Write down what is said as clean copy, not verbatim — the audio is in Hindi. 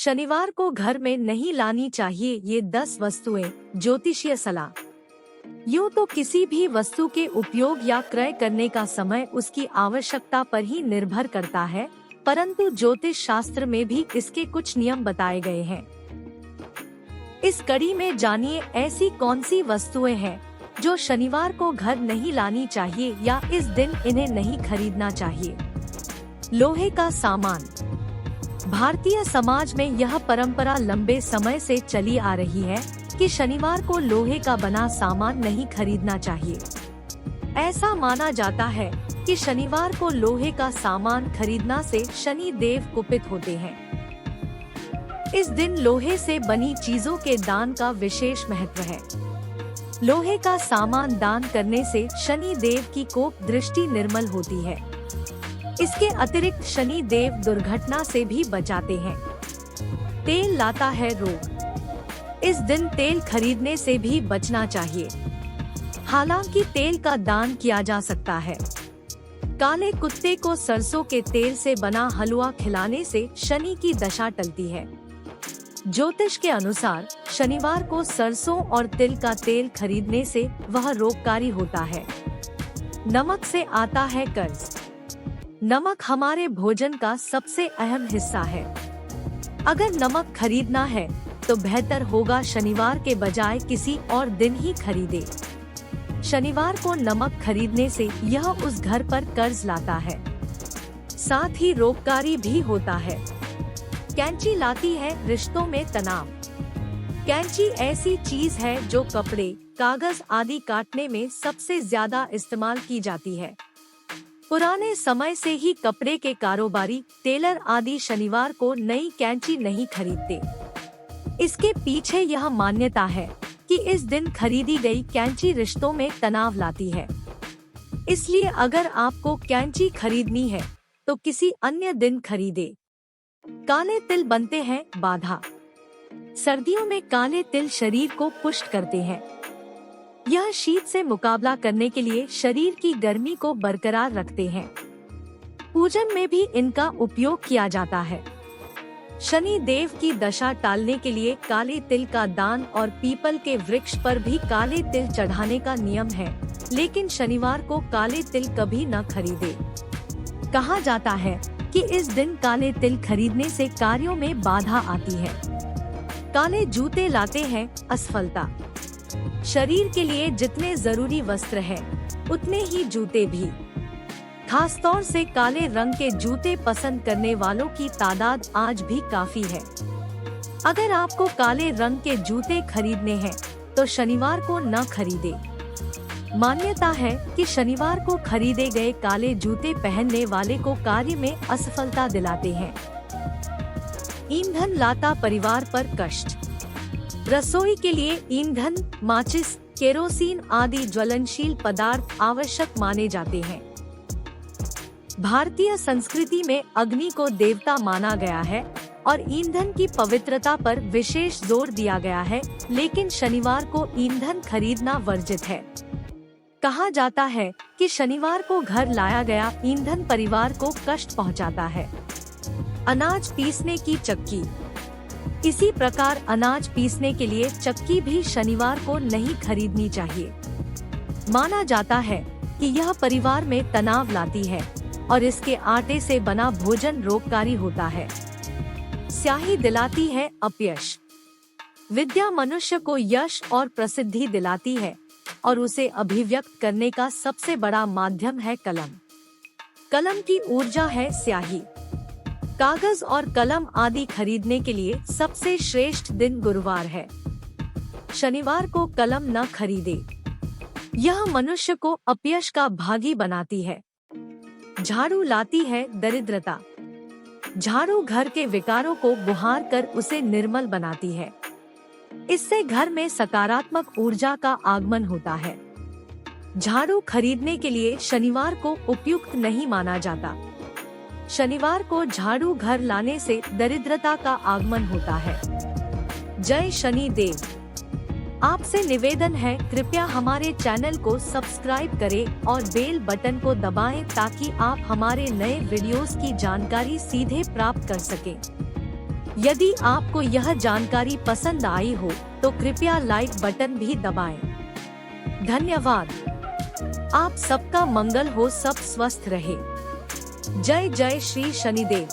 शनिवार को घर में नहीं लानी चाहिए ये 10 वस्तुएं। ज्योतिषीय सलाह। यूँ तो किसी भी वस्तु के उपयोग या क्रय करने का समय उसकी आवश्यकता पर ही निर्भर करता है, परंतु ज्योतिष शास्त्र में भी इसके कुछ नियम बताए गए हैं। इस कड़ी में जानिए ऐसी कौन सी वस्तुएं हैं जो शनिवार को घर नहीं लानी चाहिए या इस दिन इन्हें नहीं खरीदना चाहिए। लोहे का सामान। भारतीय समाज में यह परंपरा लंबे समय से चली आ रही है कि शनिवार को लोहे का बना सामान नहीं खरीदना चाहिए। ऐसा माना जाता है कि शनिवार को लोहे का सामान खरीदना से शनि देव कुपित होते हैं। इस दिन लोहे से बनी चीजों के दान का विशेष महत्व है। लोहे का सामान दान करने से शनि देव की कोप दृष्टि निर्मल होती है। इसके अतिरिक्त शनि देव दुर्घटना से भी बचाते हैं। तेल लाता है रोग। इस दिन तेल खरीदने से भी बचना चाहिए। हालांकि तेल का दान किया जा सकता है। काले कुत्ते को सरसों के तेल से बना हलवा खिलाने से शनि की दशा टलती है। ज्योतिष के अनुसार शनिवार को सरसों और तिल का तेल खरीदने से वह रोगकारी होता है। नमक से आता है कर्ज। नमक हमारे भोजन का सबसे अहम हिस्सा है। अगर नमक खरीदना है तो बेहतर होगा शनिवार के बजाय किसी और दिन ही खरीदे। शनिवार को नमक खरीदने से यह उस घर पर कर्ज लाता है, साथ ही रोगकारी भी होता है। कैंची लाती है रिश्तों में तनाव। कैंची ऐसी चीज है जो कपड़े, कागज आदि काटने में सबसे ज्यादा इस्तेमाल की जाती है। पुराने समय से ही कपड़े के कारोबारी, टेलर आदि शनिवार को नई कैंची नहीं खरीदते। इसके पीछे यह मान्यता है कि इस दिन खरीदी गई कैंची रिश्तों में तनाव लाती है। इसलिए अगर आपको कैंची खरीदनी है तो किसी अन्य दिन खरीदे। काले तिल बनते हैं बाधा। सर्दियों में काले तिल शरीर को पुष्ट करते हैं। यह शीत से मुकाबला करने के लिए शरीर की गर्मी को बरकरार रखते हैं। पूजन में भी इनका उपयोग किया जाता है। शनि देव की दशा टालने के लिए काले तिल का दान और पीपल के वृक्ष पर भी काले तिल चढ़ाने का नियम है, लेकिन शनिवार को काले तिल कभी न खरीदे। कहा जाता है कि इस दिन काले तिल खरीदने से कार्यों में बाधा आती है। काले जूते लाते हैं असफलता। शरीर के लिए जितने जरूरी वस्त्र हैं, उतने ही जूते भी। खासतौर से काले रंग के जूते पसंद करने वालों की तादाद आज भी काफी है। अगर आपको काले रंग के जूते खरीदने हैं तो शनिवार को न खरीदे। मान्यता है कि शनिवार को खरीदे गए काले जूते पहनने वाले को कार्य में असफलता दिलाते हैं। ईंधन लाता परिवार पर कष्ट। रसोई के लिए ईंधन, माचिस, केरोसिन आदि ज्वलनशील पदार्थ आवश्यक माने जाते हैं। भारतीय संस्कृति में अग्नि को देवता माना गया है और ईंधन की पवित्रता पर विशेष जोर दिया गया है, लेकिन शनिवार को ईंधन खरीदना वर्जित है। कहा जाता है कि शनिवार को घर लाया गया ईंधन परिवार को कष्ट पहुंचाता है। अनाज पीसने की चक्की। इसी प्रकार अनाज पीसने के लिए चक्की भी शनिवार को नहीं खरीदनी चाहिए। माना जाता है कि यह परिवार में तनाव लाती है और इसके आटे से बना भोजन रोगकारी होता है। स्याही दिलाती है अपयश। विद्या मनुष्य को यश और प्रसिद्धि दिलाती है और उसे अभिव्यक्त करने का सबसे बड़ा माध्यम है कलम। कलम की ऊर्जा है स्याही। कागज और कलम आदि खरीदने के लिए सबसे श्रेष्ठ दिन गुरुवार है। शनिवार को कलम न खरीदे। यह मनुष्य को अपयश का भागी बनाती है। झाड़ू लाती है दरिद्रता। झाड़ू घर के विकारों को बुहार कर उसे निर्मल बनाती है। इससे घर में सकारात्मक ऊर्जा का आगमन होता है। झाड़ू खरीदने के लिए शनिवार को उपयुक्त नहीं माना जाता। शनिवार को झाड़ू घर लाने से दरिद्रता का आगमन होता है। जय शनि देव। आपसे निवेदन है, कृपया हमारे चैनल को सब्सक्राइब करें और बेल बटन को दबाएं ताकि आप हमारे नए वीडियोस की जानकारी सीधे प्राप्त कर सकें। यदि आपको यह जानकारी पसंद आई हो तो कृपया लाइक बटन भी दबाएं। धन्यवाद। आप सबका मंगल हो, सब स्वस्थ रहे। जय जय श्री शनिदेव।